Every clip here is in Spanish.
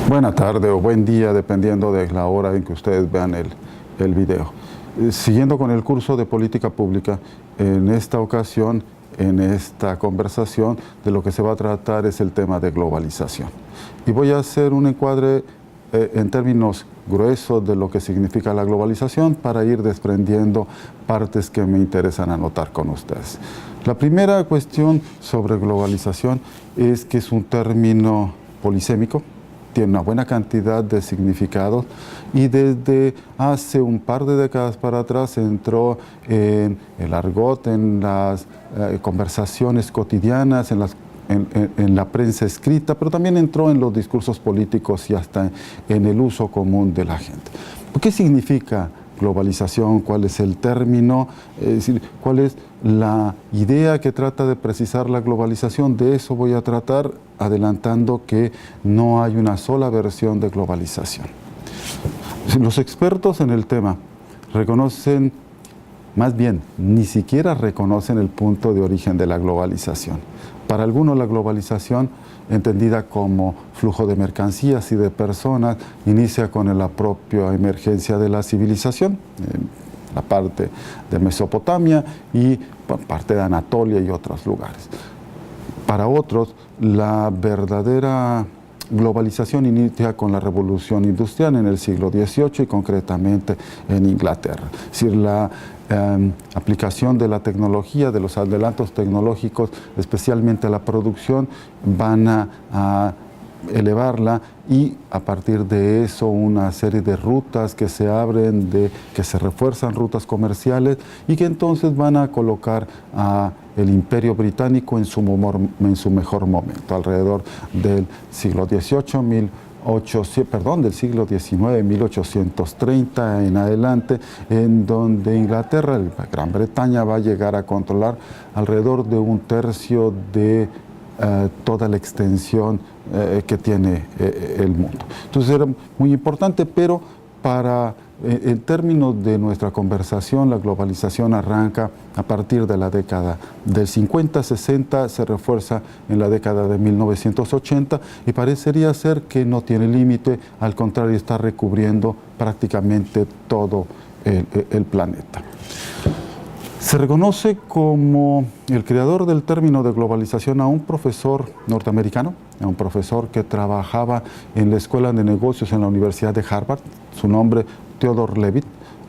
Buena tarde o buen día, dependiendo de la hora en que ustedes vean el video. Siguiendo con el curso de política pública, en esta ocasión, en esta conversación, de lo que se va a tratar es el tema de globalización. Y voy a hacer un encuadre en términos gruesos de lo que significa la globalización para ir desprendiendo partes que me interesan anotar con ustedes. La primera cuestión sobre globalización es que es un término polisémico, tiene una buena cantidad de significados y desde hace un par de décadas para atrás entró en el argot, en las conversaciones cotidianas, en la prensa escrita, pero también entró en los discursos políticos y hasta en el uso común de la gente. ¿Qué significa globalización? ¿Cuál es el término? Es decir, ¿cuál es la idea que trata de precisar la globalización? De eso voy a tratar, adelantando que no hay una sola versión de globalización. Los expertos en el tema reconocen, más bien, ni siquiera reconocen el punto de origen de la globalización. Para algunos la globalización, entendida como flujo de mercancías y de personas, inicia con la propia emergencia de la civilización, la parte de Mesopotamia y parte de Anatolia y otros lugares. Para otros, la verdadera globalización inicia con la revolución industrial en el siglo XVIII y concretamente en Inglaterra. Es decir, la aplicación de la tecnología, de los adelantos tecnológicos, especialmente la producción, van a elevarla y a partir de eso una serie de rutas que se abren, que se refuerzan, rutas comerciales y que entonces van a colocar a el Imperio Británico en su mejor momento, alrededor del siglo XVIII, del siglo XIX, 1830 en adelante, en donde Inglaterra, Gran Bretaña, va a llegar a controlar alrededor de un tercio de toda la extensión que tiene el mundo. Entonces era muy importante, pero en términos de nuestra conversación, la globalización arranca a partir de la década del 50-60, se refuerza en la década de 1980 y parecería ser que no tiene límite, al contrario, está recubriendo prácticamente todo el planeta. Se reconoce como el creador del término de globalización a un profesor norteamericano, a un profesor que trabajaba en la Escuela de Negocios en la Universidad de Harvard, su nombre Theodor Levitt,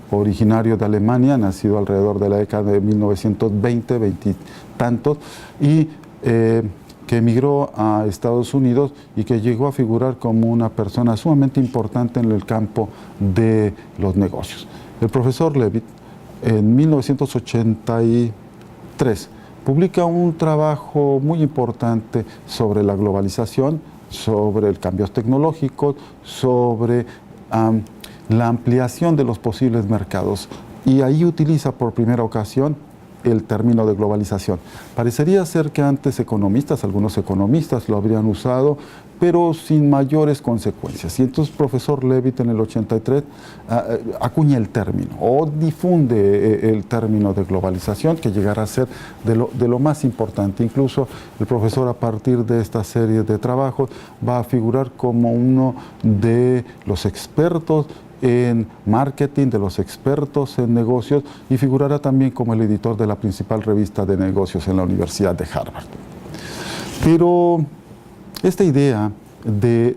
originario de Alemania, nacido alrededor de la década de 1920, veintitantos, y que emigró a Estados Unidos y que llegó a figurar como una persona sumamente importante en el campo de los negocios. El profesor Levitt, en 1983, publica un trabajo muy importante sobre la globalización, sobre el cambio tecnológico, sobre la ampliación de los posibles mercados. Y ahí utiliza por primera ocasión el término de globalización. Parecería ser que antes algunos economistas lo habrían usado, pero sin mayores consecuencias. Y entonces el profesor Levitt en el 83 acuña el término o difunde el término de globalización, que llegará a ser de lo más importante. Incluso el profesor, a partir de esta serie de trabajos, va a figurar como uno de los expertos en marketing, de los expertos en negocios, y figurará también como el editor de la principal revista de negocios en la Universidad de Harvard. Pero esta idea del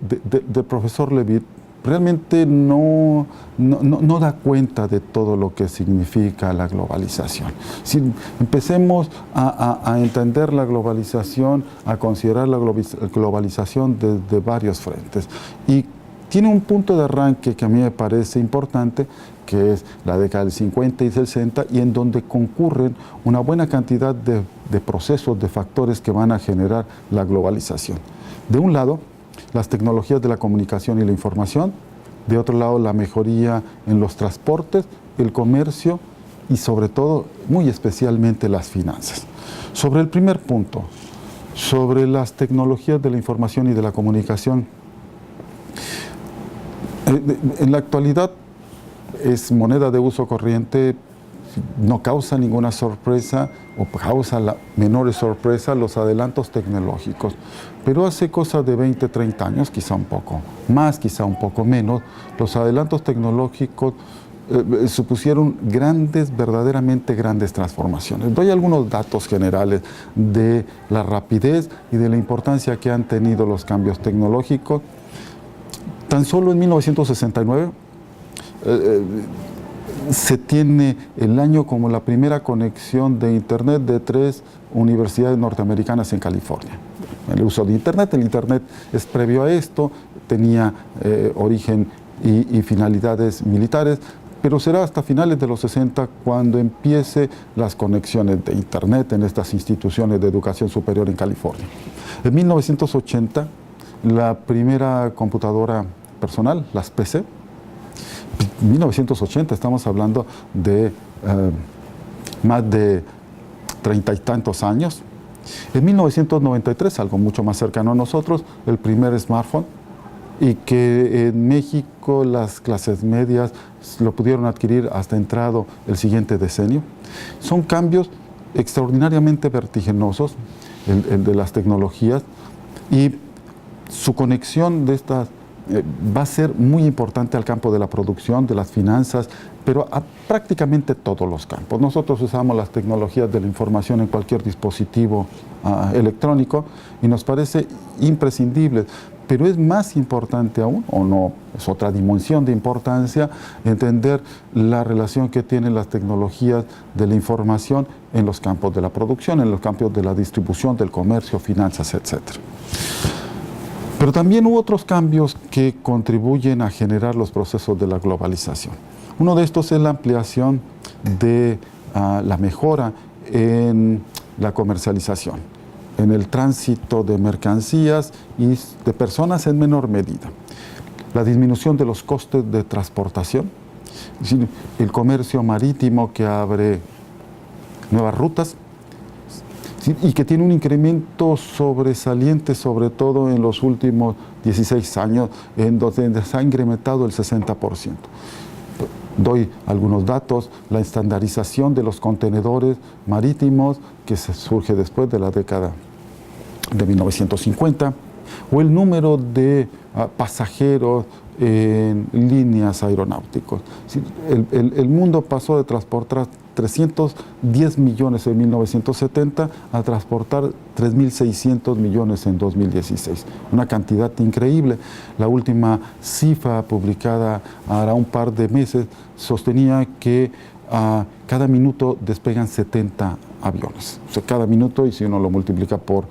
profesor Levitt realmente no da cuenta de todo lo que significa la globalización. Si empecemos a entender la globalización, a considerar la globalización desde varios frentes. Y tiene un punto de arranque que a mí me parece importante, que es la década del 50 y 60, y en donde concurren una buena cantidad de procesos, de factores que van a generar la globalización. De un lado, las tecnologías de la comunicación y la información; de otro lado, la mejoría en los transportes, el comercio y sobre todo, muy especialmente, las finanzas. Sobre el primer punto, sobre las tecnologías de la información y de la comunicación, en la actualidad es moneda de uso corriente no causa ninguna sorpresa o causa menores sorpresas los adelantos tecnológicos. Pero hace cosa de 20, 30 años, quizá un poco más, quizá un poco menos, los adelantos tecnológicos supusieron verdaderamente grandes transformaciones. Doy algunos datos generales de la rapidez y de la importancia que han tenido los cambios tecnológicos. Tan solo en 1969 se tiene el año como la primera conexión de Internet de 3 universidades norteamericanas en California. El uso de Internet, el Internet es previo a esto, tenía origen y finalidades militares, pero será hasta finales de los 60 cuando empiece las conexiones de Internet en estas instituciones de educación superior en California. En 1980, la primera computadora personal, las PC, 1980, estamos hablando de más de 30 y tantos años. En 1993, algo mucho más cercano a nosotros, el primer smartphone, y que en México las clases medias lo pudieron adquirir hasta entrado el siguiente decenio. Son cambios extraordinariamente vertiginosos, el de las tecnologías, y su conexión de estas va a ser muy importante al campo de la producción, de las finanzas, pero a prácticamente todos los campos. Nosotros usamos las tecnologías de la información en cualquier dispositivo electrónico y nos parece imprescindible. Pero es más importante aún, o no, es otra dimensión de importancia, entender la relación que tienen las tecnologías de la información en los campos de la producción, en los campos de la distribución, del comercio, finanzas, etc. Pero también hubo otros cambios que contribuyen a generar los procesos de la globalización. Uno de estos es la ampliación de la mejora en la comercialización, en el tránsito de mercancías y de personas en menor medida. La disminución de los costes de transportación, el comercio marítimo que abre nuevas rutas, y que tiene un incremento sobresaliente, sobre todo en los últimos 16 años, en donde se ha incrementado el 60%. Doy algunos datos: la estandarización de los contenedores marítimos, que surge después de la década de 1950, o el número de pasajeros en líneas aeronáuticas. El mundo pasó de transportar 310 millones en 1970 a transportar 3.600 millones en 2016. Una cantidad increíble. La última cifra publicada hará un par de meses sostenía que cada minuto despegan 70 aviones. O sea, cada minuto, y si uno lo multiplica por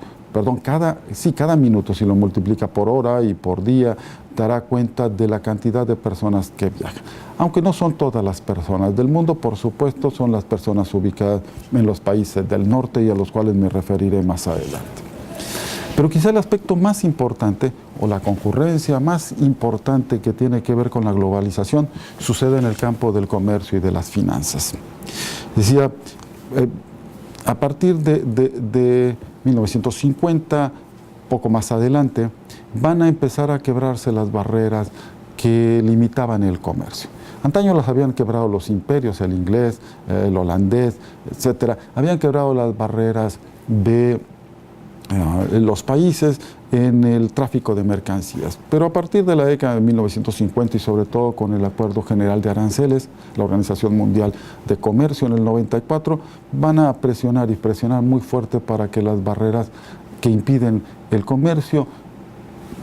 cada minuto, si lo multiplica por hora y por día, dará cuenta de la cantidad de personas que viajan. Aunque no son todas las personas del mundo, por supuesto, son las personas ubicadas en los países del norte y a los cuales me referiré más adelante. Pero quizá el aspecto más importante, o la concurrencia más importante que tiene que ver con la globalización, sucede en el campo del comercio y de las finanzas. Decía, a partir de 1950, poco más adelante, van a empezar a quebrarse las barreras que limitaban el comercio. Antaño las habían quebrado los imperios, el inglés, el holandés, etc. Habían quebrado las barreras de los países en el tráfico de mercancías. Pero a partir de la década de 1950 y sobre todo con el Acuerdo General de Aranceles, la Organización Mundial de Comercio en el 94, van a presionar muy fuerte para que las barreras que impiden el comercio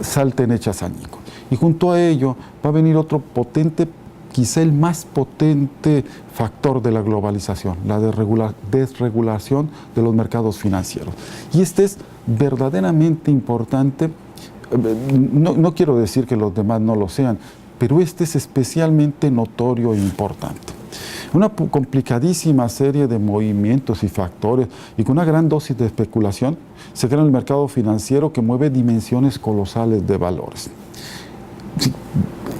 salten hechas añicos. Y junto a ello va a venir otro potente, quizá el más potente factor de la globalización, la desregulación de los mercados financieros. Y este es verdaderamente importante. No quiero decir que los demás no lo sean, pero este es especialmente notorio e importante. Una complicadísima serie de movimientos y factores y con una gran dosis de especulación se crea el mercado financiero que mueve dimensiones colosales de valores. Sí,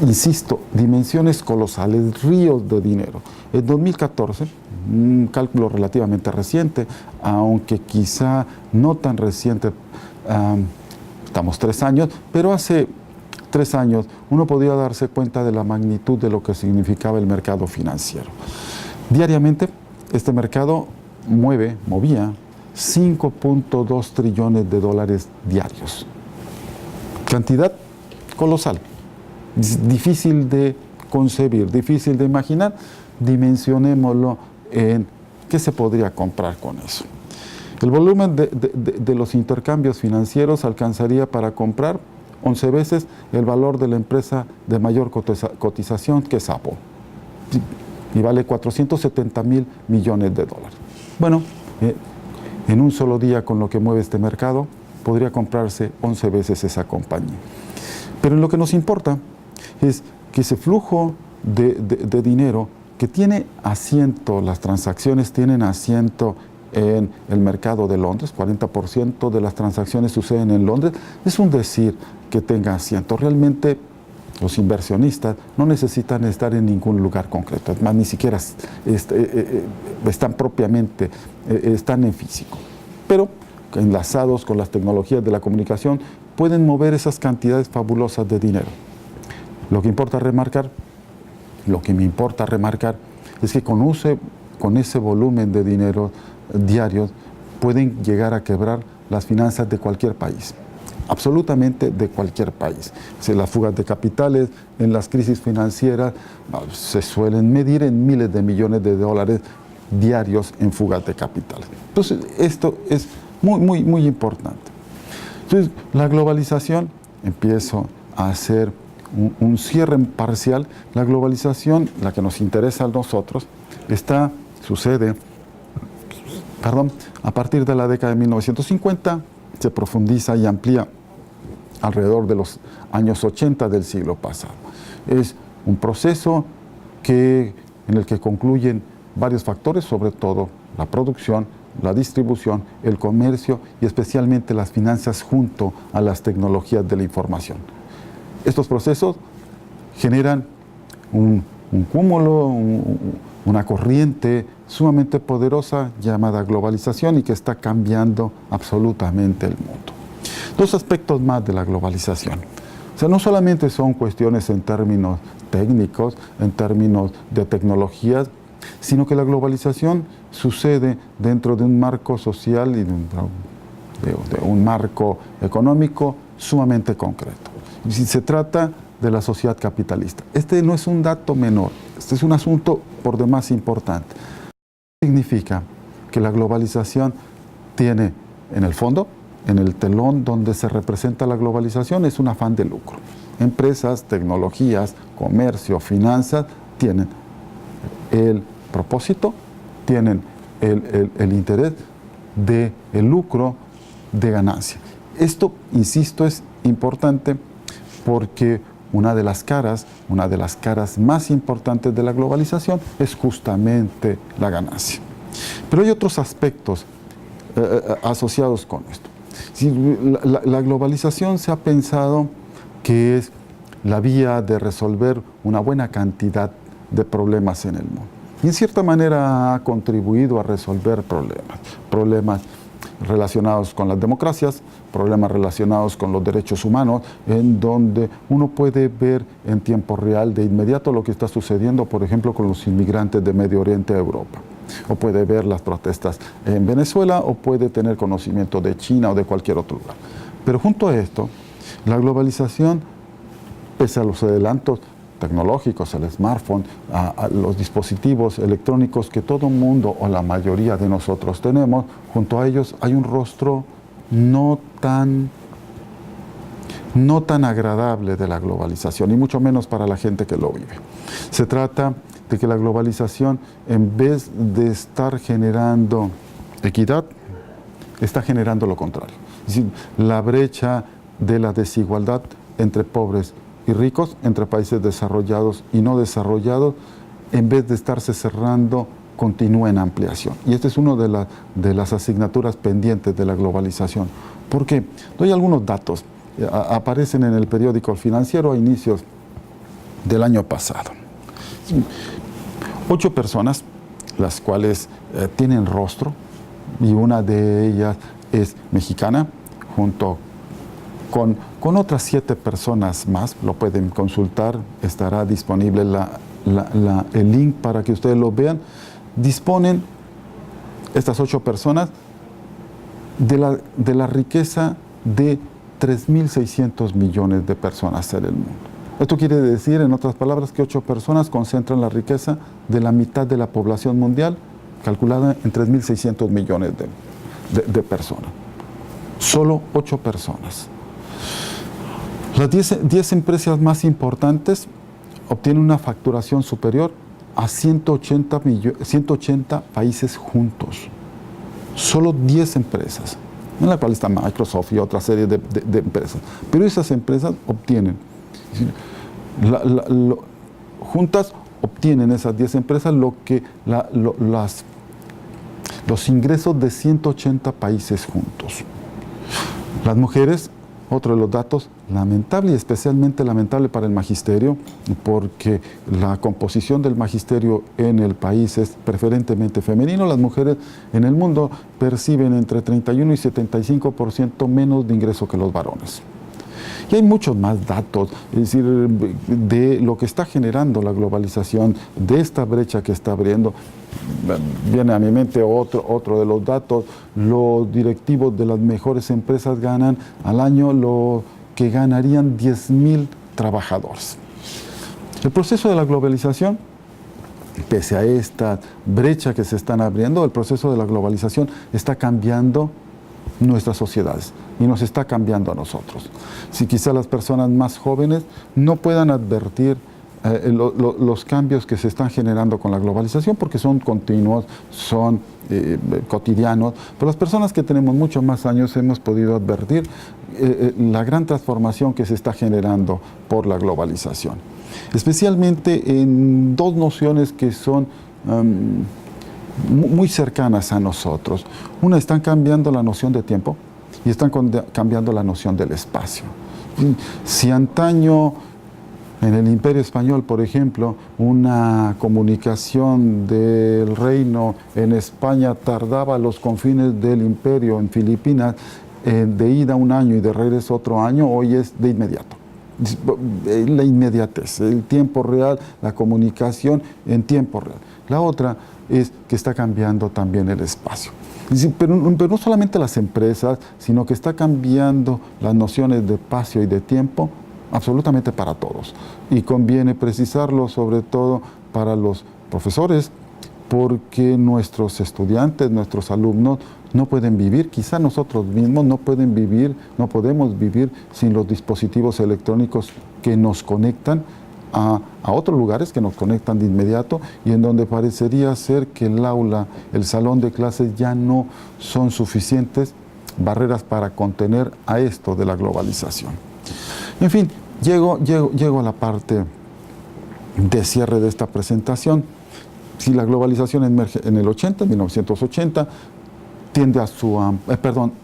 insisto, dimensiones colosales, ríos de dinero. En 2014, un cálculo relativamente reciente, aunque quizá no tan reciente, estamos 3 años, pero hace 3 años uno podía darse cuenta de la magnitud de lo que significaba el mercado financiero. Diariamente Este mercado movía 5.2 trillones de dólares diarios. Cantidad colosal, difícil de concebir, difícil de imaginar. Dimensionémoslo en qué se podría comprar con eso. El volumen de los intercambios financieros alcanzaría para comprar 11 veces el valor de la empresa de mayor cotización, que es Apple, y vale 470.000 millones de dólares. Bueno, en un solo día, con lo que mueve este mercado, podría comprarse 11 veces esa compañía. Pero en lo que nos importa es que ese flujo de dinero que tiene asiento, las transacciones tienen asiento en el mercado de Londres, 40% de las transacciones suceden en Londres, es un decir que tenga asiento. Realmente los inversionistas no necesitan estar en ningún lugar concreto, más ni siquiera están propiamente, están en físico. Pero enlazados con las tecnologías de la comunicación, pueden mover esas cantidades fabulosas de dinero. Lo que me importa remarcar es que con ese volumen de dinero diarios pueden llegar a quebrar las finanzas de cualquier país, absolutamente de cualquier país. Si las fugas de capitales, en las crisis financieras, se suelen medir en miles de millones de dólares diarios en fugas de capitales. Entonces, esto es muy importante. Entonces, la globalización, empiezo a hacer un cierre parcial. La globalización, la que nos interesa a nosotros, sucede a partir de la década de 1950, se profundiza y amplía alrededor de los años 80 del siglo pasado. Es un proceso en el que concluyen varios factores, sobre todo la producción, la distribución, el comercio y especialmente las finanzas junto a las tecnologías de la información. Estos procesos generan un cúmulo, una corriente sumamente poderosa llamada globalización y que está cambiando absolutamente el mundo. Dos aspectos más de la globalización. O sea, no solamente son cuestiones en términos técnicos, en términos de tecnologías, sino que la globalización sucede dentro de un marco social y de un marco económico sumamente concreto. Y se trata de la sociedad capitalista. Este no es un dato menor, este es un asunto por demás importante. Significa que la globalización tiene, en el fondo, en el telón donde se representa la globalización, es un afán de lucro. Empresas, tecnologías, comercio, finanzas tienen el propósito, tienen el interés del lucro, de ganancia. Esto, insisto, es importante porque una de las caras más importantes de la globalización es justamente la ganancia. Pero hay otros aspectos asociados con esto. La globalización se ha pensado que es la vía de resolver una buena cantidad de problemas en el mundo. Y en cierta manera ha contribuido a resolver problemas relacionados con las democracias, problemas relacionados con los derechos humanos, en donde uno puede ver en tiempo real de inmediato lo que está sucediendo, por ejemplo, con los inmigrantes de Medio Oriente a Europa. O puede ver las protestas en Venezuela, o puede tener conocimiento de China o de cualquier otro lugar. Pero junto a esto, la globalización, pese a los adelantos tecnológicos, el smartphone, a los dispositivos electrónicos que todo mundo o la mayoría de nosotros tenemos, junto a ellos hay un rostro no tan agradable de la globalización, y mucho menos para la gente que lo vive. Se trata de que la globalización, en vez de estar generando equidad, está generando lo contrario. Es decir, la brecha de la desigualdad entre pobres y ricos, entre países desarrollados y no desarrollados, en vez de estarse cerrando, continúa en ampliación. Y esta es una de las asignaturas pendientes de la globalización. ¿Por qué? Doy algunos datos. Aparecen en el periódico Financiero a inicios del año pasado. 8 personas, las cuales tienen rostro, y una de ellas es mexicana, junto con otras 7 personas más, lo pueden consultar, estará disponible el link para que ustedes lo vean, disponen estas 8 personas, de la riqueza de 3.600 millones de personas en el mundo. Esto quiere decir, en otras palabras, que 8 personas concentran la riqueza de la mitad de la población mundial, calculada en 3.600 millones de personas. Solo 8 personas. Las 10 empresas más importantes obtienen una facturación superior a 180 países juntos. Solo 10 empresas, en la cual está Microsoft y otra serie de empresas. Pero esas empresas obtienen, juntas obtienen esas 10 empresas los ingresos de 180 países juntos. Las mujeres, otro de los datos lamentable y especialmente lamentable para el magisterio, porque la composición del magisterio en el país es preferentemente femenino. Las mujeres en el mundo perciben entre 31 y 75% menos de ingreso que los varones. Y hay muchos más datos, es decir, de lo que está generando la globalización, de esta brecha que está abriendo. Viene a mi mente otro de los datos: los directivos de las mejores empresas ganan al año lo que ganarían 10.000 trabajadores. El proceso de la globalización, pese a esta brecha que se están abriendo, el proceso de la globalización está cambiando nuestras sociedades y nos está cambiando a nosotros. Si quizá las personas más jóvenes no puedan advertir los cambios que se están generando con la globalización, porque son continuos, son cotidianos, pero las personas que tenemos muchos más años hemos podido advertir la gran transformación que se está generando por la globalización, especialmente en 2 nociones que son muy cercanas a nosotros. Una, están cambiando la noción de tiempo y están cambiando la noción del espacio. Si antaño, en el Imperio Español, por ejemplo, una comunicación del reino en España tardaba a los confines del imperio, en Filipinas, de ida 1 año y de regreso otro año, hoy es de inmediato. La inmediatez, el tiempo real, la comunicación en tiempo real. La otra es que está cambiando también el espacio. Pero no solamente las empresas, sino que está cambiando las nociones de espacio y de tiempo absolutamente para todos. Y conviene precisarlo sobre todo para los profesores, porque nuestros estudiantes, nuestros alumnos no pueden vivir, quizá nosotros mismos no podemos vivir sin los dispositivos electrónicos que nos conectan a otros lugares, que nos conectan de inmediato, y en donde parecería ser que el aula, el salón de clases ya no son suficientes barreras para contener a esto de la globalización. En fin, llego a la parte de cierre de esta presentación. Si la globalización emerge en el 1980,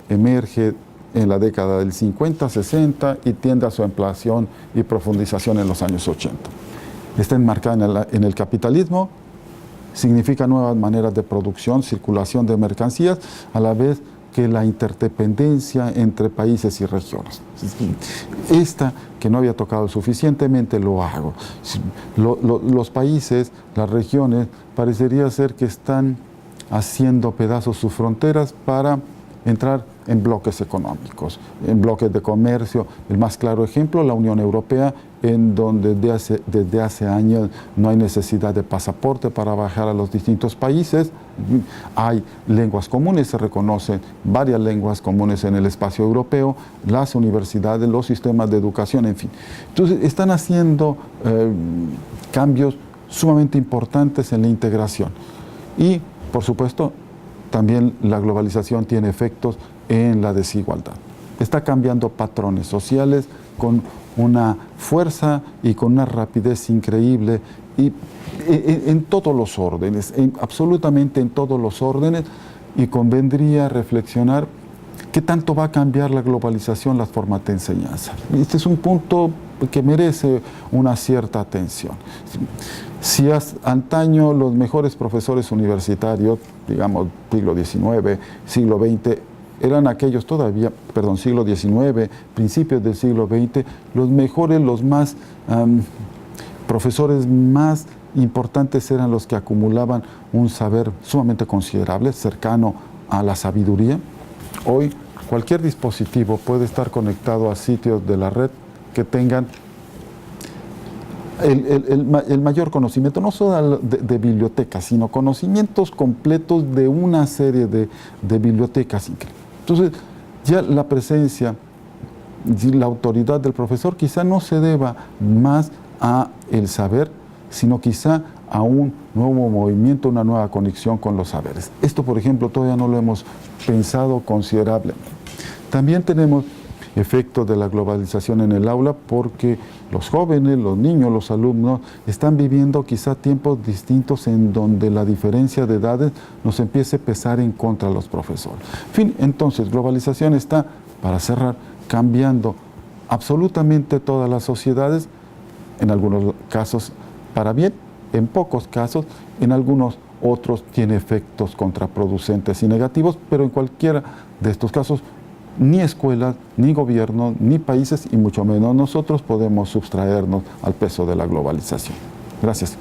emerge en la década del 50, 60 y tiende a su ampliación y profundización en los años 80. Está enmarcada en el capitalismo, significa nuevas maneras de producción, circulación de mercancías, a la vez que la interdependencia entre países y regiones. Esta, que no había tocado suficientemente, lo hago. Los países, las regiones, parecería ser que están haciendo pedazos sus fronteras para entrar en bloques económicos, en bloques de comercio. El más claro ejemplo, la Unión Europea, en donde desde hace años no hay necesidad de pasaporte para viajar a los distintos países. Hay lenguas comunes, se reconocen varias lenguas comunes en el espacio europeo, las universidades, los sistemas de educación, en fin. Entonces, están haciendo cambios sumamente importantes en la integración. Y, por supuesto, también la globalización tiene efectos en la desigualdad. Está cambiando patrones sociales con una fuerza y con una rapidez increíble, y en todos los órdenes, absolutamente en todos los órdenes, y convendría reflexionar qué tanto va a cambiar la globalización las formas de enseñanza. Este es un punto que merece una cierta atención. Si antaño los mejores profesores universitarios, digamos siglo XIX, siglo XX, eran aquellos siglo XIX, principios del siglo XX, los mejores, los más profesores más importantes eran los que acumulaban un saber sumamente considerable, cercano a la sabiduría. Hoy cualquier dispositivo puede estar conectado a sitios de la red que tengan el mayor conocimiento, no solo de bibliotecas, sino conocimientos completos de una serie de bibliotecas. Entonces, ya la presencia y la autoridad del profesor quizá no se deba más a el saber, sino quizá a un nuevo movimiento, una nueva conexión con los saberes. Esto, por ejemplo, todavía no lo hemos pensado considerablemente. También tenemos efectos de la globalización en el aula porque los jóvenes, los niños, los alumnos están viviendo quizá tiempos distintos en donde la diferencia de edades nos empiece a pesar en contra de los profesores. En fin, entonces, globalización está, para cerrar, cambiando absolutamente todas las sociedades, en algunos casos para bien, en pocos casos, en algunos otros tiene efectos contraproducentes y negativos, pero en cualquiera de estos casos ni escuelas, ni gobiernos, ni países, y mucho menos nosotros podemos sustraernos al peso de la globalización. Gracias.